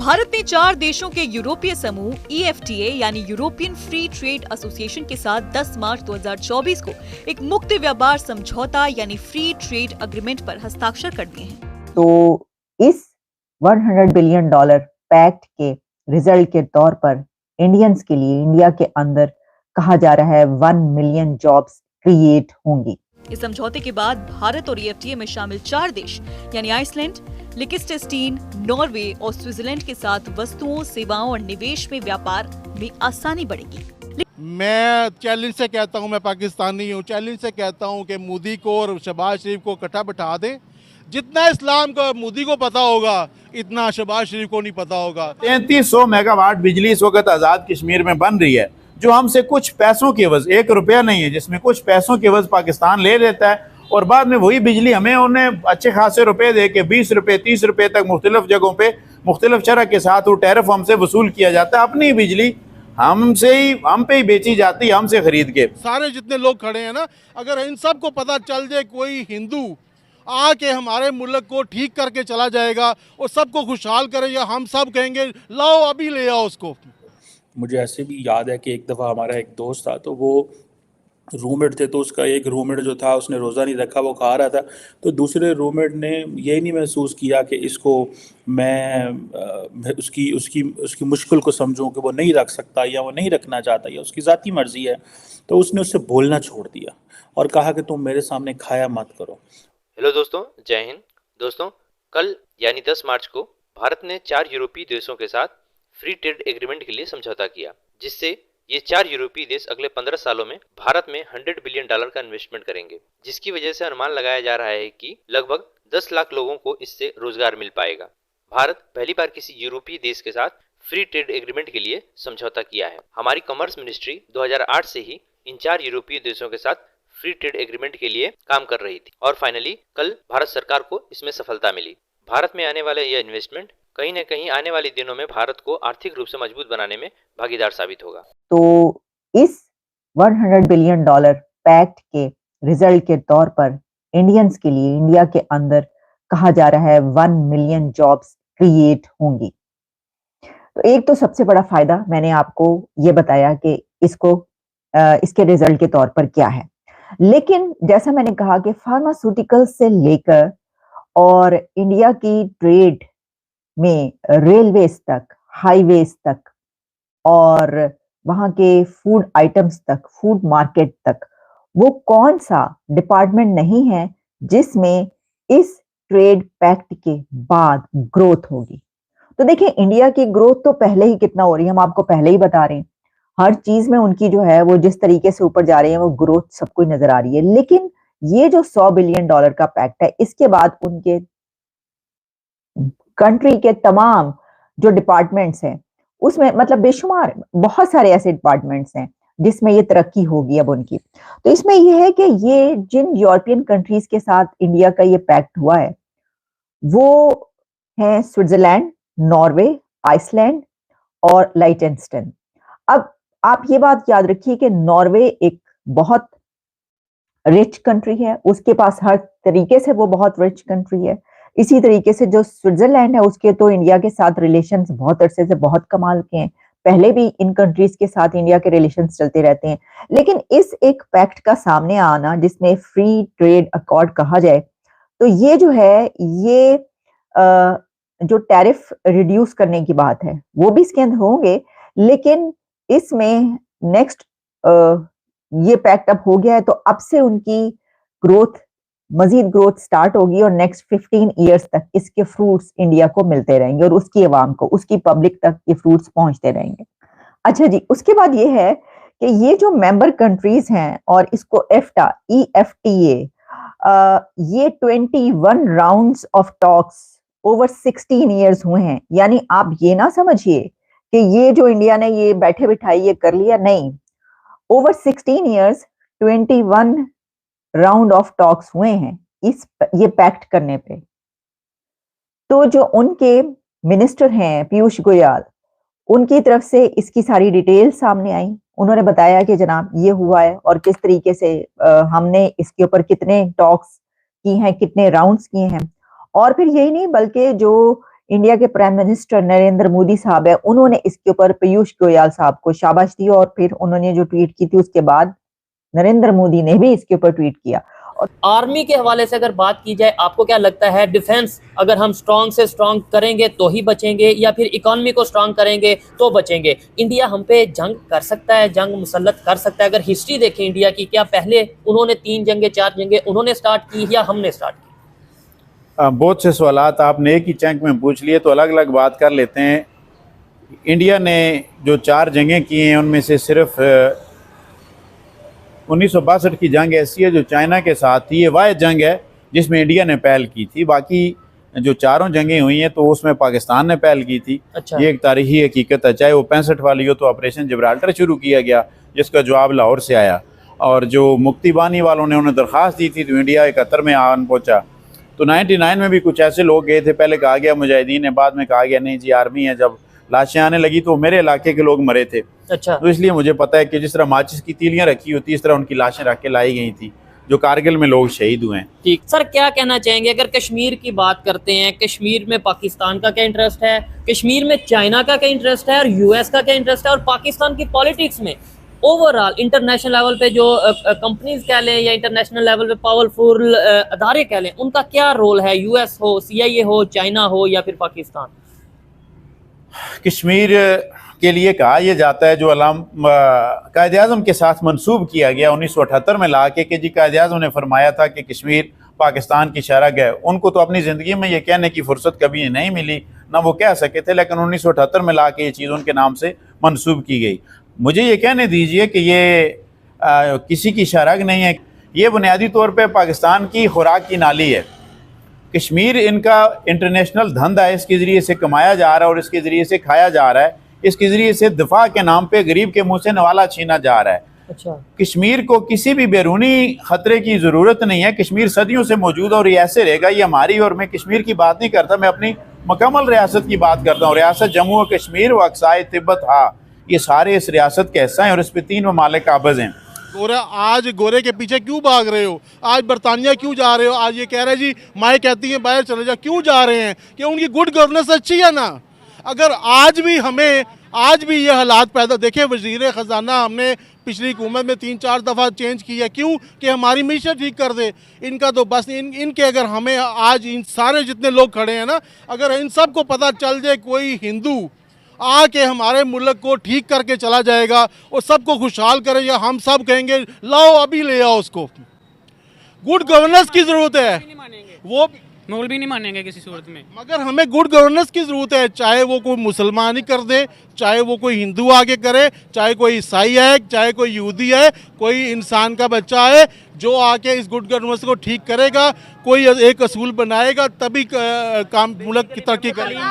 भारत ने 4 देशों के यूरोपीय समूह EFTA यानी यूरोपियन फ्री ट्रेड एसोसिएशन के साथ 10 मार्च 2024 को एक मुक्त व्यापार समझौता यानी फ्री ट्रेड एग्रीमेंट पर हस्ताक्षर कर दिए हैं। तो इस $100 बिलियन पैक्ट के रिजल्ट के तौर पर इंडियंस के लिए इंडिया के अंदर कहा जा रहा है 1 मिलियन जॉब्स क्रिएट होंगी। इस समझौते के बाद भारत और EFTA में शामिल 4 देश यानी आइसलैंड, लिechtenstein, नॉर्वे और स्विट्जरलैंड के साथ वस्तुओं, सेवाओं और निवेश में व्यापार में आसानी बढ़ेगी। मैं चैलेंज से कहता हूं, मैं पाकिस्तानी हूं, चैलेंज से कहता हूं कि मोदी को और शहबाज शरीफ को इकट्ठा बिठा दें। जितना इस्लाम का मोदी को पता होगा इतना शहबाज शरीफ को नहीं पता होगा। 3300 मेगावाट बिजली इस वक्त आज़ाद कश्मीर में बन रही है, जो हमसे कुछ पैसों के एवज, 1 रुपया नहीं है, जिसमें कुछ पैसों के एवज पाकिस्तान ले लेता है और बाद में वही बिजली हमें उन्हें अच्छे खासे रुपए दे के 20 रुपए 30 रुपए तक मुख्तलिफ जगहों पे मुख्तलिफ शरह के साथ वो टैरिफ हमसे वसूल किया जाता है। अपनी बिजली हम पे ही बेची जाती है, हमसे खरीद के। सारे जितने लोग खड़े हैं ना, अगर इन सब को पता चल जाए कोई हिंदू आके हमारे मुल्क को ठीक करके चला जाएगा और सबको खुशहाल करेगा, हम सब कहेंगे लाओ अभी ले आओ उसको। मुझे ऐसे भी याद है कि एक दफ़ा हमारा एक दोस्त था, तो वो रूममेट थे, तो उसका एक रूममेट जो था उसने रोज़ा नहीं रखा, वो खा रहा था, तो दूसरे रूममेट ने ये नहीं महसूस किया कि इसको मैं उसकी उसकी उसकी मुश्किल को समझूं कि वो नहीं रख सकता या वो नहीं रखना चाहता या उसकी ज़ाती मर्ज़ी है, तो उसने उससे बोलना छोड़ दिया और कहा कि तुम मेरे सामने खाया मत करो। हेलो दोस्तों, जय हिंद। दोस्तों, कल यानी 10 मार्च को भारत ने 4 यूरोपीय देशों के साथ फ्री ट्रेड एग्रीमेंट के लिए समझौता किया, जिससे ये 4 यूरोपीय देश अगले 15 सालों में भारत में $100 बिलियन का इन्वेस्टमेंट करेंगे, जिसकी वजह से अनुमान लगाया जा रहा है कि लगभग 10 लाख लोगों को इससे रोजगार मिल पाएगा। भारत पहली बार किसी यूरोपीय देश के साथ फ्री ट्रेड एग्रीमेंट के लिए समझौता किया है। हमारी कॉमर्स मिनिस्ट्री 2008 से ही इन 4 यूरोपीय देशों के साथ फ्री ट्रेड एग्रीमेंट के लिए काम कर रही थी और फाइनली कल भारत सरकार को इसमें सफलता मिली। भारत में आने वाले यह इन्वेस्टमेंट कहीं न कहीं आने वाले दिनों में भारत को आर्थिक रूप से मजबूत बनाने में भागीदार साबित होगा। तो इस $100 बिलियन पैक्ट के रिजल्ट के तौर पर इंडियंस के लिए इंडिया के अंदर कहा जा रहा है 1 मिलियन जॉब्स क्रिएट होंगी। तो एक तो सबसे बड़ा फायदा मैंने आपको ये बताया कि इसके रिजल्ट के तौर पर क्या है, लेकिन जैसा मैंने कहा कि फार्मास्यूटिकल से लेकर और इंडिया की ट्रेड में रेलवेज तक, हाईवेज तक और वहां के फूड आइटम्स तक, फूड मार्केट तक, वो कौन सा डिपार्टमेंट नहीं है जिसमें इस ट्रेड पैक्ट के बाद ग्रोथ होगी। तो देखिए, इंडिया की ग्रोथ तो पहले ही कितना हो रही है, हम आपको पहले ही बता रहे हैं। हर चीज में उनकी जो है वो जिस तरीके से ऊपर जा रही है वो ग्रोथ सबको नजर आ रही है। लेकिन ये जो $100 बिलियन का पैक्ट है, इसके बाद उनके कंट्री के तमाम जो डिपार्टमेंट्स हैं उसमें मतलब बेशुमार बहुत सारे ऐसे डिपार्टमेंट्स हैं जिसमें ये तरक्की होगी अब उनकी। तो इसमें यह है कि ये जिन यूरोपियन कंट्रीज के साथ इंडिया का ये पैक्ट हुआ है वो हैं स्विट्जरलैंड, नॉर्वे, आइसलैंड और लाइटेनस्टाइन। अब आप ये बात याद रखिए कि नॉर्वे एक बहुत रिच कंट्री है, उसके पास हर तरीके से वो बहुत रिच कंट्री है। इसी तरीके से जो स्विट्जरलैंड है उसके तो इंडिया के साथ रिलेशंस बहुत अरसे से बहुत कमाल के हैं, पहले भी इन कंट्रीज के साथ इंडिया के रिलेशंस चलते रहते हैं। लेकिन इस एक पैक्ट का सामने आना जिसमें फ्री ट्रेड अकॉर्ड कहा जाए, तो ये जो है ये जो टैरिफ रिड्यूस करने की बात है वो भी इसके अंदर होंगे, लेकिन इसमें नेक्स्ट ये पैक्ट अब हो गया है तो अब से उनकी ग्रोथ, मजीद ग्रोथ स्टार्ट होगी और नेक्स्ट 15 इयर्स तक इसके फ्रूट्स इंडिया को मिलते रहेंगे और उसकी अवाम को, उसकी पब्लिक तक ये फ्रूट्स पहुंचते रहेंगे। अच्छा जी, उसके बाद ये है कि ये जो मेंबर कंट्रीज हैं और इसको EFTA ये 21 rounds of talks over 16 years हुए हैं। यानी आप ये ना समझिए कि ये जो इंडिया ने ये बैठे बिठाई ये कर लिया, नहीं, over 16 years 21 round of talks हुए हैं ये पैक्ट करने पे। तो जो उनके मिनिस्टर हैं पीयूष गोयल, उनकी तरफ से इसकी सारी डिटेल सामने आई। उन्होंने बताया कि जनाब ये हुआ है और किस तरीके से हमने इसके ऊपर कितने टॉक्स की हैं, कितने राउंड्स किए हैं। और फिर यही नहीं बल्कि जो इंडिया के प्राइम मिनिस्टर नरेंद्र मोदी साहब है, उन्होंने इसके ऊपर पीयूष गोयल साहब को शाबाश दी और फिर उन्होंने जो ट्वीट की थी उसके बाद नरेंद्र मोदी ने भी इसके ऊपर ट्वीट किया। आर्मी के हवाले से अगर बात की जाए, आपको क्या लगता है डिफेंस अगर हम स्ट्रांग से स्ट्रांग करेंगे तो ही बचेंगे या फिर इकोनॉमी को स्ट्रांग करेंगे तो बचेंगे? इंडिया हम पे जंग कर सकता है, जंग मुसल्लत कर सकता है? अगर हिस्ट्री देखें इंडिया की, क्या पहले उन्होंने 3 जंगें 4 जंगें उन्होंने स्टार्ट की या हमने स्टार्ट की? बहुत से सवालात आपने एक ही चंक में पूछ लिए, तो अलग अलग बात कर लेते हैं। इंडिया ने जो 4 जंगें की हैं उनमें से सिर्फ 1962 की जंग ऐसी है जो चाइना के साथ थी, ये वाहिद जंग है जिसमें इंडिया ने पहल की थी। बाकी जो 4 जंगें हुई हैं तो उसमें पाकिस्तान ने पहल की थी। अच्छा। ये एक तारीखी हकीकत है, चाहे वो 65 वाली हो तो ऑपरेशन जिब्राल्टर शुरू किया गया जिसका जवाब लाहौर से आया, और जो मुक्ति बानी वालों ने उन्हें दरख्वास्त दी थी तो इंडिया 71 में आन पहुँचा। तो 99 में भी कुछ ऐसे लोग गए थे, पहले कहा गया मुजाहिदीन है, बाद में कहा गया नहीं जी आर्मी है। जब लाशें आने लगी तो मेरे इलाके के लोग मरे थे। अच्छा। तो इसलिए मुझे पता है कि जिस तरह माचिस की तीलियां रखी होती इस तरह उनकी लाशें रख के लाई गई थी जो कारगिल में लोग शहीद हुए हैं। ठीक सर, क्या कहना चाहेंगे अगर कश्मीर की बात करते हैं? कश्मीर में पाकिस्तान का क्या इंटरेस्ट है, कश्मीर में चाइना का क्या इंटरेस्ट है और यूएस का क्या इंटरेस्ट है, और पाकिस्तान की पॉलिटिक्स में ओवरऑल इंटरनेशनल लेवल पे जो कंपनीज कह लें या इंटरनेशनल लेवल पे पावरफुल अदारे कह लें, उनका क्या रोल है? यूएस हो, CIA हो, चाइना हो या फिर पाकिस्तान? कश्मीर के लिए कहा यह जाता है, जो कायद आज़म के साथ मंसूब किया गया 1978 में ला के, कि जी कायद आज़म ने फरमाया था कि कश्मीर पाकिस्तान की शरह है। उनको तो अपनी ज़िंदगी में ये कहने की फुर्सत कभी नहीं मिली, ना वो कह सके थे, लेकिन 1978 में ला के ये चीज़ उनके नाम से मंसूब की गई। मुझे ये कहने दीजिए कि ये किसी की शरह नहीं है, ये बुनियादी तौर पर पाकिस्तान की खुराक की नाली है। कश्मीर इनका इंटरनेशनल धंधा है, इसके ज़रिए से कमाया जा रहा है और इसके ज़रिए से खाया जा रहा है। इसके ज़रिए से दिफा के नाम पे गरीब के मुंह से नवाला छीना जा रहा है। अच्छा। कश्मीर को किसी भी बैरूनी ख़तरे की ज़रूरत नहीं है। कश्मीर सदियों से मौजूद और ये ऐसे रहेगा, ये हमारी। और मैं कश्मीर की बात नहीं करता, मैं अपनी मुकम्मल रियासत की बात करता हूँ। रियासत जम्मू और कश्मीर व अक्साई तिब्बत, हाँ, ये सारे इस रियासत का हिस्सा हैं और इस पर 3 ममालिक काबिज़ हैं। गोरा, आज गोरे के पीछे क्यों भाग रहे हो? आज बरतानिया क्यों जा रहे हो? आज ये कह रहे जी माए कहती हैं बाहर चले जा, क्यों जा रहे हैं? कि उनकी गुड गवर्नेंस अच्छी है ना। अगर आज भी ये हालात पैदा, देखें वज़ीर ख़जाना हमने पिछली हुकूमत में 3-4 दफ़ा चेंज किया, क्यों? कि हमारी मीशत ठीक कर दे। इनका तो बस इनके अगर हमें आज इन सारे जितने लोग खड़े हैं ना, अगर इन सब को पता चल जाए कोई हिंदू आके हमारे मुल्क को ठीक करके चला जाएगा और सबको खुशहाल करेगा, हम सब कहेंगे लाओ अभी ले आओ उसको। गुड गवर्नेंस की ज़रूरत है, वो मौलवी नहीं मानेंगे किसी सूरत में। मगर हमें गुड गवर्नेंस की ज़रूरत है, चाहे वो कोई मुसलमान ही कर दे, चाहे वो कोई हिंदू आके करे, चाहे कोई ईसाई है, चाहे कोई यहूदी है, कोई इंसान का बच्चा है, जो आके इस गुड गवर्नेंस को ठीक करेगा, कोई एक असूल बनाएगा, तभी काम मुल्क की तरक्की करेगा।